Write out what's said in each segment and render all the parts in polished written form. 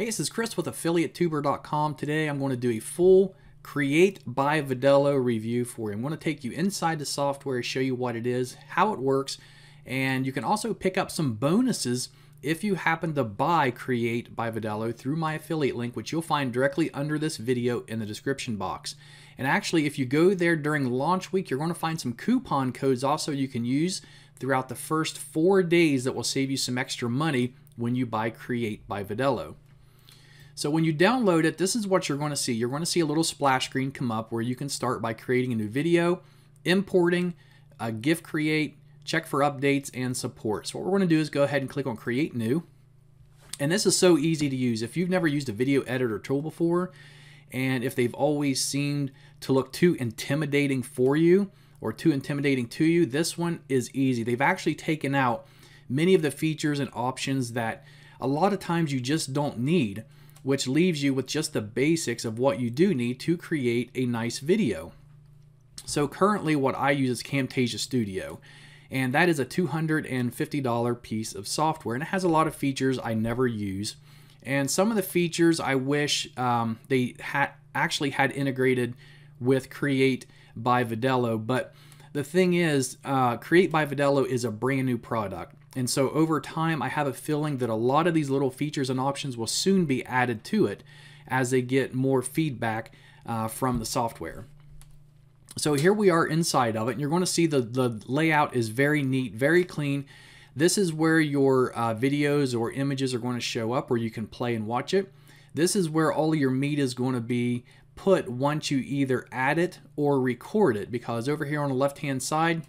Hey, this is Chris with AffiliateTuber.com. Today I'm going to do a full Create by Vidello review for you. I'm going to take you inside the software, show you what it is, how it works, and you can also pick up some bonuses if you happen to buy Create by Vidello through my affiliate link, which you'll find directly under this video in the description box. And actually, if you go there during launch week, you're going to find some coupon codes also you can use throughout the first 4 days that will save you some extra money when you buy Create by Vidello. So when you download it, this is what you're going to see. You're going to see a little splash screen come up where you can start by creating a new video, importing, GIF create, check for updates, and support. So what we're going to do is go ahead and click on Create New. And this is so easy to use. If you've never used a video editor tool before, and if they've always seemed to look too intimidating for you or too intimidating to you, this one is easy. They've actually taken out many of the features and options that a lot of times you just don't need, which leaves you with just the basics of what you do need to create a nice video. So currently what I use is Camtasia Studio, and that is a $250 piece of software, and it has a lot of features I never use. And some of the features I wish they actually had integrated with Create by Vidello, but the thing is, Create by Vidello is a brand new product. And so over time, I have a feeling that a lot of these little features and options will soon be added to it as they get more feedback from the software. So here we are inside of it, and you're going to see the layout is very neat, very clean. This is where your videos or images are going to show up, where you can play and watch it. This is where all of your meat is going to be put once you either add it or record it, because over here on the left-hand side,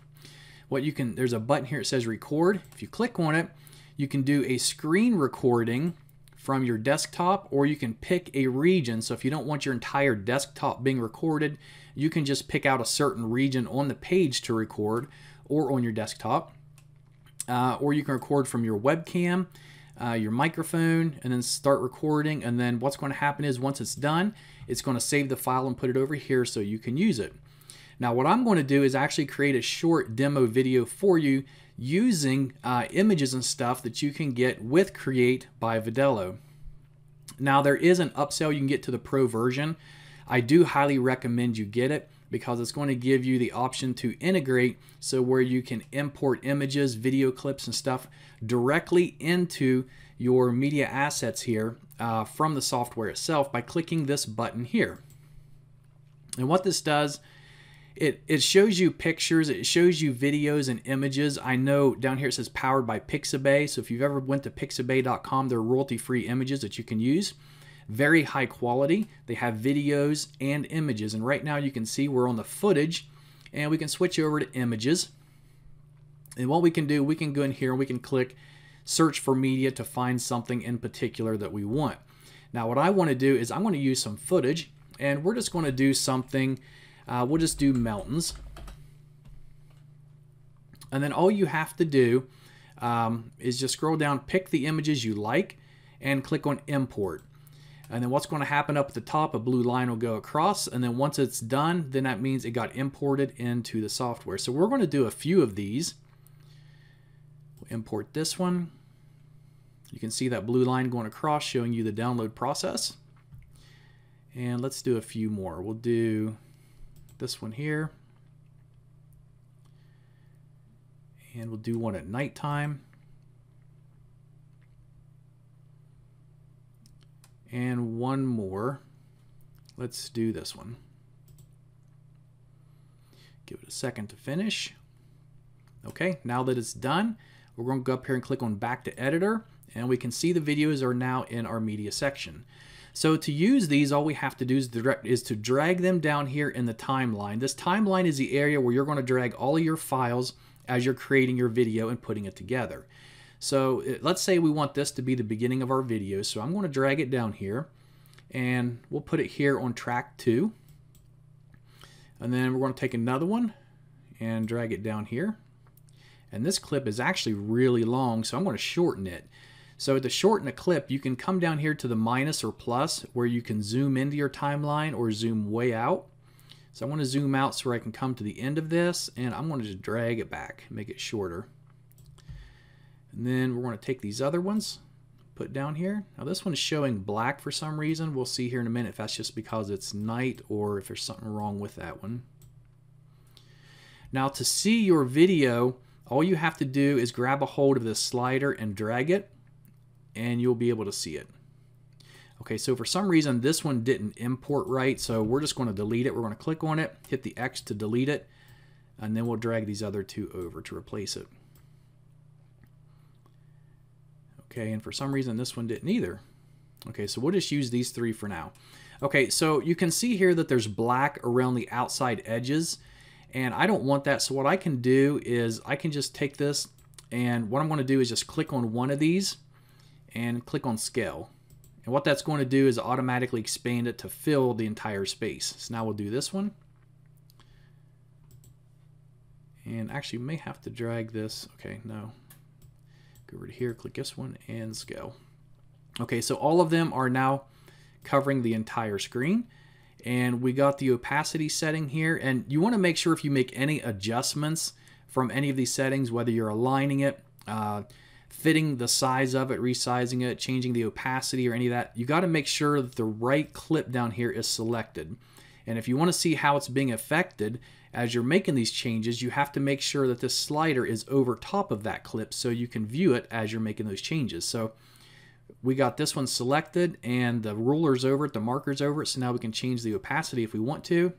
there's a button here that says record. If you click on it, you can do a screen recording from your desktop, or you can pick a region. So if you don't want your entire desktop being recorded, you can just pick out a certain region on the page to record or on your desktop. Or you can record from your webcam, your microphone, and then start recording. And then what's going to happen is once it's done, it's going to save the file and put it over here so you can use it. Now what I'm going to do is actually create a short demo video for you using images and stuff that you can get with Create by Vidello. Now there is an upsell you can get to the Pro version. I do highly recommend you get it because it's going to give you the option to integrate, so where you can import images, video clips, and stuff directly into your media assets here from the software itself by clicking this button here. And what this does, it shows you pictures, it shows you videos and images. I know down here it says powered by Pixabay, so if you've ever went to pixabay.com, there are royalty-free images that you can use. Very high quality. They have videos and images, and right now you can see we're on the footage, and we can switch over to images. And what we can do, we can go in here and we can click search for media to find something in particular that we want. Now what I want to do is I'm going to use some footage, and we're just going to do something. We'll just do mountains. And then all you have to do is just scroll down, pick the images you like, and click on import. And then what's going to happen up at the top, a blue line will go across, and then once it's done, then that means it got imported into the software. So we're going to do a few of these. We'll import this one. You can see that blue line going across showing you the download process. And let's do a few more. We'll do this one here. And we'll do one at nighttime. And one more. Let's do this one. Give it a second to finish. Okay, now that it's done, we're going to go up here and click on Back to Editor, and we can see the videos are now in our media section. So to use these, all we have to do is to drag them down here in the timeline. This timeline is the area where you're going to drag all of your files as you're creating your video and putting it together. So let's say we want this to be the beginning of our video. So I'm going to drag it down here, and we'll put it here on track 2. And then we're going to take another one and drag it down here. And this clip is actually really long, so I'm going to shorten it. So to shorten a clip, you can come down here to the minus or plus, where you can zoom into your timeline or zoom way out. So I want to zoom out so I can come to the end of this, and I'm going to just drag it back, make it shorter. And then we're going to take these other ones, put down here. Now this one's showing black for some reason. We'll see here in a minute if that's just because it's night or if there's something wrong with that one. Now to see your video, all you have to do is grab a hold of this slider and drag it, and you'll be able to see it. Okay, so for some reason this one didn't import right, so we're just going to delete it. We're going to click on it, hit the X to delete it, and then we'll drag these other two over to replace it. Okay, and for some reason this one didn't either. Okay, so we'll just use these three for now. Okay, so you can see here that there's black around the outside edges, and I don't want that, so what I can do is I can just take this, and what I'm going to do is just click on one of these and click on scale. And what that's going to do is automatically expand it to fill the entire space. So now we'll do this one. And actually may have to drag this. Okay, no. Go over to here, click this one, and scale. Okay, so all of them are now covering the entire screen. And we got the opacity setting here. And you want to make sure if you make any adjustments from any of these settings, whether you're aligning it, fitting the size of it, resizing it, changing the opacity or any of that, you got to make sure that the right clip down here is selected. And if you want to see how it's being affected as you're making these changes, you have to make sure that this slider is over top of that clip so you can view it as you're making those changes. So we got this one selected and the ruler's over it, the marker's over it, so now we can change the opacity if we want to,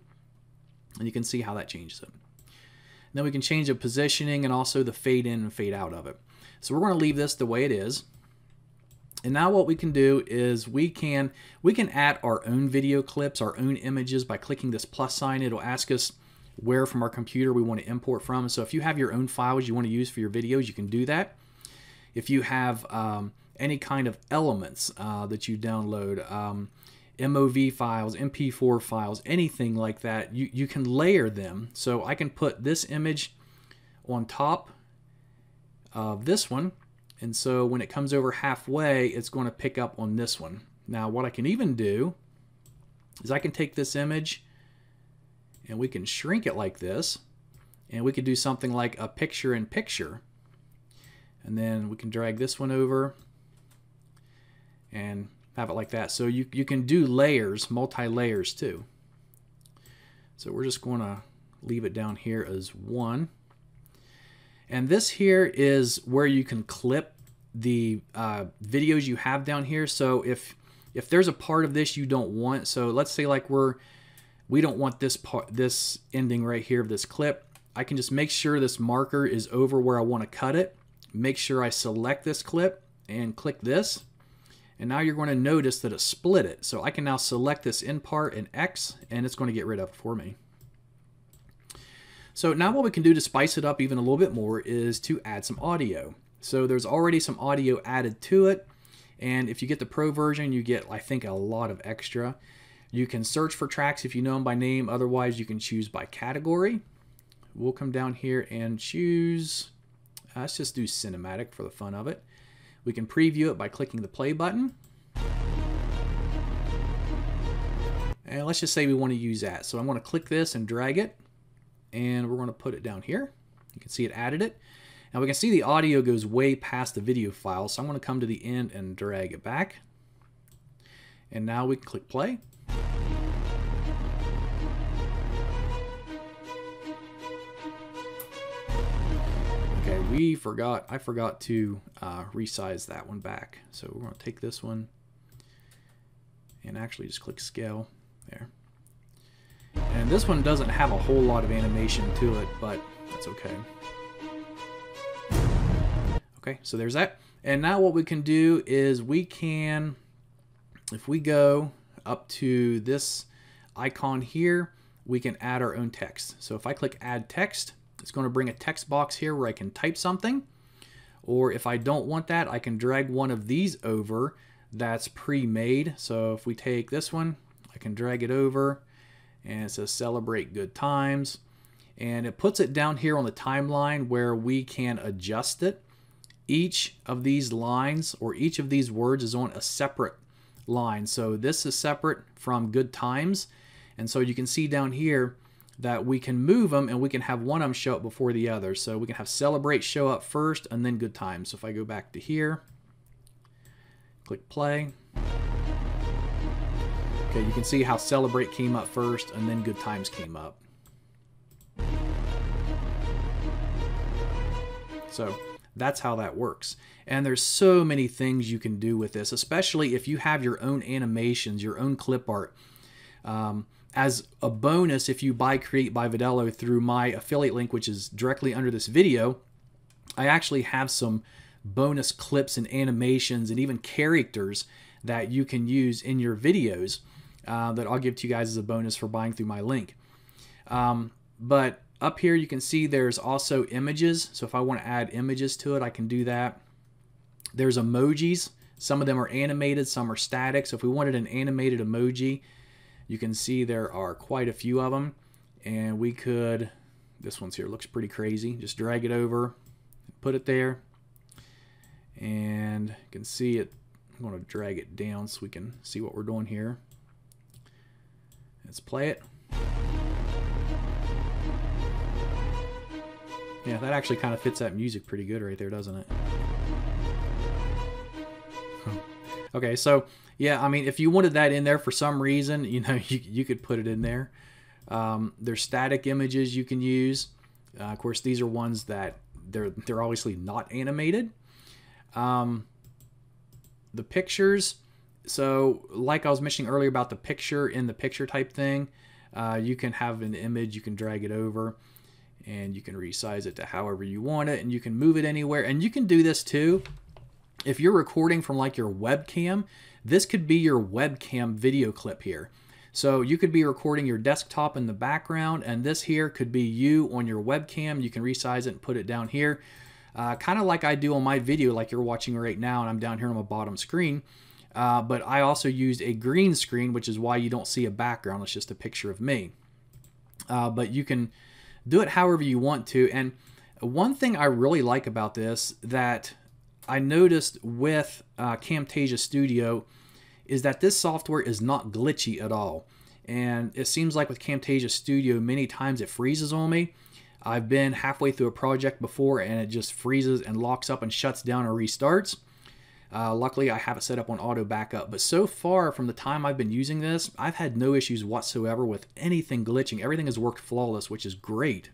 and you can see how that changes it. And then we can change the positioning and also the fade in and fade out of it. So we're going to leave this the way it is. And now what we can do is we can add our own video clips, our own images by clicking this plus sign. It'll ask us where from our computer we want to import from. So if you have your own files you want to use for your videos, you can do that. If you have any kind of elements that you download, MOV files, MP4 files, anything like that, you can layer them. So I can put this image on top of this one, and so when it comes over halfway, it's going to pick up on this one. Now what I can even do is I can take this image and we can shrink it like this, and we could do something like a picture in picture, and then we can drag this one over and have it like that. So you can do layers, multi-layers too. So we're just going to leave it down here as one. And this here is where you can clip the videos you have down here. So if there's a part of this you don't want, so let's say like we don't want this part, this ending right here of this clip, I can just make sure this marker is over where I want to cut it. Make sure I select this clip and click this. And now you're going to notice that it split it. So I can now select this end part and X, and it's going to get rid of it for me. So now what we can do to spice it up even a little bit more is to add some audio. So there's already some audio added to it, and if you get the Pro version, you get, I think, a lot of extra. You can search for tracks if you know them by name. Otherwise, you can choose by category. We'll come down here and choose, let's just do cinematic for the fun of it. We can preview it by clicking the play button. And let's just say we want to use that. So I'm going to click this and drag it, and we're going to put it down here. You can see it added it. Now we can see the audio goes way past the video file, so I'm going to come to the end and drag it back. And now we can click play. Okay, I forgot to resize that one back. So we're going to take this one and actually just click scale there. And this one doesn't have a whole lot of animation to it, but that's okay. Okay, so there's that. And now what we can do is we can, if we go up to this icon here, we can add our own text. So if I click add text, it's going to bring a text box here where I can type something. Or if I don't want that, I can drag one of these over that's pre-made. So if we take this one, I can drag it over, and it says celebrate good times. And it puts it down here on the timeline where we can adjust it. Each of these lines or each of these words is on a separate line. So this is separate from good times. And so you can see down here that we can move them, and we can have one of them show up before the other. So we can have celebrate show up first and then good times. So if I go back to here Click play. Okay, you can see how Celebrate came up first and then Good Times came up. So that's how that works. And there's so many things you can do with this, especially if you have your own animations, your own clip art. As a bonus, if you buy Create by Vidello through my affiliate link, which is directly under this video, I actually have some bonus clips and animations and even characters that you can use in your videos that I'll give to you guys as a bonus for buying through my link. But up here you can see there's also images. So if I want to add images to it, I can do that. There's emojis. Some of them are animated, some are static. So if we wanted an animated emoji, you can see there are quite a few of them. And we could, this one's here looks pretty crazy. Just drag it over, put it there. And you can see it. I'm going to drag it down so we can see what we're doing here. Let's play it. Yeah, that actually kind of fits that music pretty good right there, doesn't it? Okay, so yeah, I mean, if you wanted that in there for some reason, you know, you could put it in there. There's static images you can use. Of course, these are ones that they're obviously not animated. The pictures, so like I was mentioning earlier about the picture in the picture type thing, you can have an image, you can drag it over, and you can resize it to however you want it, and you can move it anywhere. And you can do this too if you're recording from like your webcam. This could be your webcam video clip here. So you could be recording your desktop in the background, and this here could be you on your webcam. You can resize it and put it down here, kind of like I do on my video, like you're watching right now, and I'm down here on my bottom screen. But I also used a green screen, which is why you don't see a background. It's just a picture of me. But you can do it however you want to. And one thing I really like about this that I noticed with Camtasia Studio is that this software is not glitchy at all. And it seems like with Camtasia Studio, many times it freezes on me. I've been halfway through a project before and it just freezes and locks up and shuts down or restarts. Luckily, I have it set up on auto backup, but so far from the time I've been using this, I've had no issues whatsoever with anything glitching. Everything has worked flawless, which is great.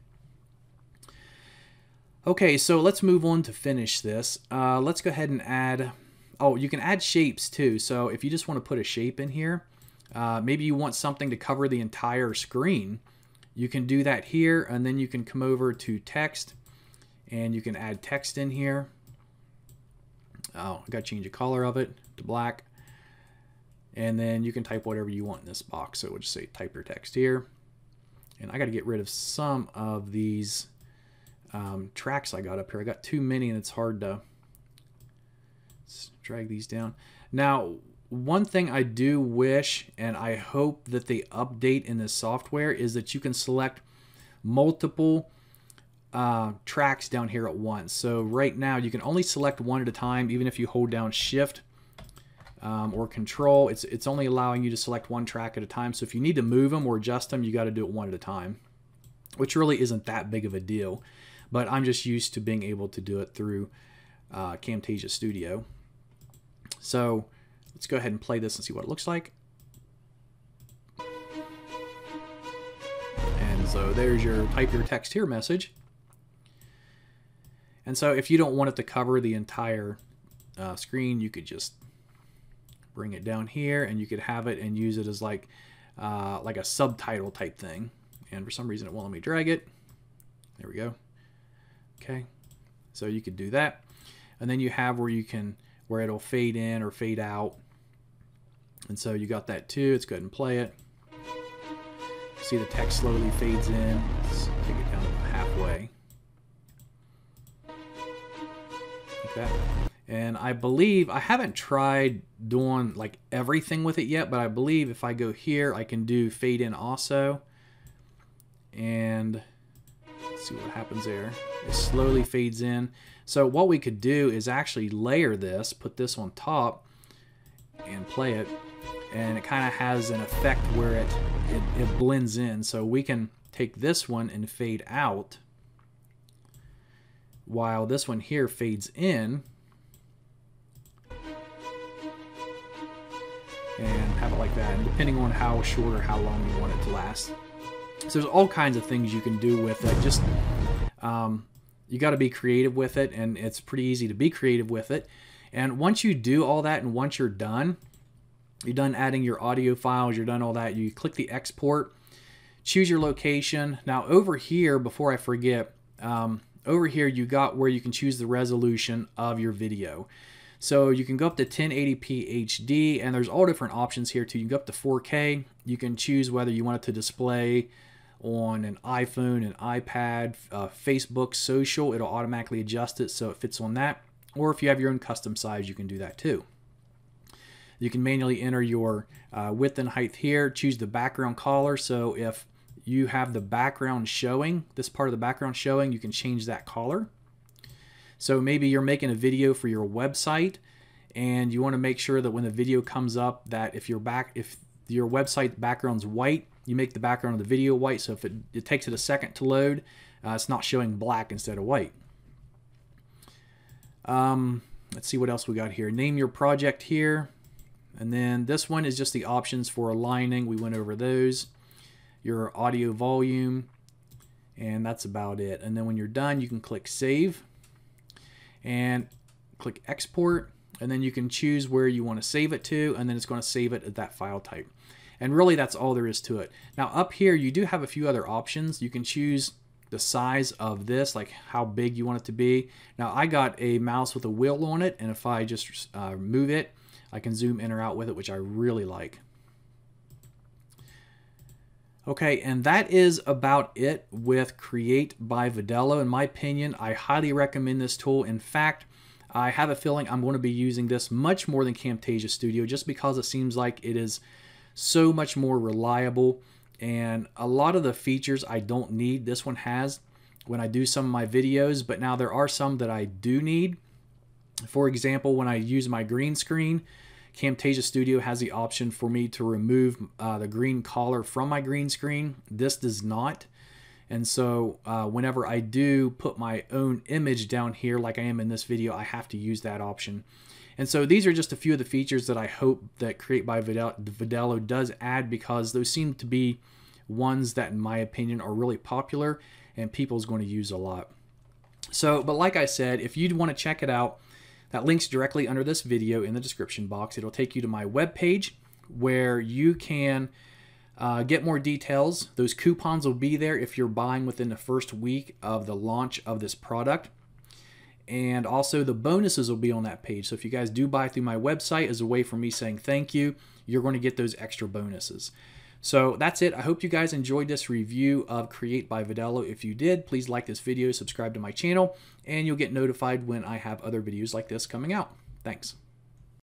Okay, so let's move on to finish this. Let's go ahead and add, oh, you can add shapes too. So if you just want to put a shape in here, maybe you want something to cover the entire screen, you can do that here, and then you can come over to text, and you can add text in here. Oh, I got to change the color of it to black. And then you can type whatever you want in this box. So we'll just say type your text here. And I got to get rid of some of these tracks I got up here. I got too many and it's hard to drag these down. Now, one thing I do wish, and I hope that they update in this software, is that you can select multiple tracks down here at once. So right now you can only select one at a time, even if you hold down Shift or Control. It's only allowing you to select one track at a time. So if you need to move them or adjust them, you got to do it one at a time, which really isn't that big of a deal. But I'm just used to being able to do it through Camtasia Studio. So let's go ahead and play this and see what it looks like. And so there's your type your text here message. And so if you don't want it to cover the entire screen, you could just bring it down here and you could have it and use it as like a subtitle type thing. And for some reason it won't let me drag it. There we go. Okay. So you could do that. And then you have where it'll fade in or fade out. And so you got that too. Let's go ahead and play it. See the text slowly fades in. Let's take it down to halfway. Okay. And I believe, I haven't tried doing like everything with it yet, but I believe if I go here, I can do fade in also. And let's see what happens there. It slowly fades in. So what we could do is actually layer this, put this on top and play it. And it kind of has an effect where it blends in. So we can take this one and fade out, while this one here fades in. and have it like that, and depending on how short or how long you want it to last. So there's all kinds of things you can do with it. Just you got to be creative with it, and it's pretty easy to be creative with it. And once you do all that, and once you're done adding your audio files, you're done all that, you click the export, choose your location. Now over here, before I forget, over here you got where you can choose the resolution of your video. So you can go up to 1080p HD, and there's all different options here too. You can go up to 4K. You can choose whether you want it to display on an iPhone, an iPad, Facebook, social. It'll automatically adjust it so it fits on that. Or if you have your own custom size, you can do that too. You can manually enter your width and height here. Choose the background color. So if you have the background showing, this part of the background showing, you can change that color. So maybe you're making a video for your website, and you want to make sure that when the video comes up, that if your website background's white, you make the background of the video white. So if it takes it a second to load, it's not showing black instead of white. Let's see what else we got here. Name your project here. And then this one is just the options for aligning. We went over those. Your audio volume, and that's about it. And then when you're done, you can click save and click export, and then you can choose where you want to save it to, and then it's going to save it at that file type. And really that's all there is to it. Now up here you do have a few other options. You can choose the size of this, like how big you want it to be. Now I got a mouse with a wheel on it, and if I just move it, I can zoom in or out with it, which I really like. Okay, and that is about it with Create by Vidello. In my opinion, I highly recommend this tool. In fact, I have a feeling I'm going to be using this much more than Camtasia Studio, just because it seems like it is so much more reliable, and a lot of the features I don't need, this one has when I do some of my videos, but now there are some that I do need. For example, when I use my green screen, Camtasia Studio has the option for me to remove the green color from my green screen. This does not. And so whenever I do put my own image down here, like I am in this video, I have to use that option. And so these are just a few of the features that I hope that Create by Vidello does add, because those seem to be ones that, in my opinion, are really popular and people's going to use a lot. So, but like I said, if you'd want to check it out, that link's directly under this video in the description box. It'll take you to my webpage where you can get more details. Those coupons will be there if you're buying within the first week of the launch of this product. And also the bonuses will be on that page. So if you guys do buy through my website as a way for me saying thank you, you're going to get those extra bonuses. So that's it. I hope you guys enjoyed this review of Create by Vidello. If you did, please like this video, subscribe to my channel, and you'll get notified when I have other videos like this coming out. Thanks.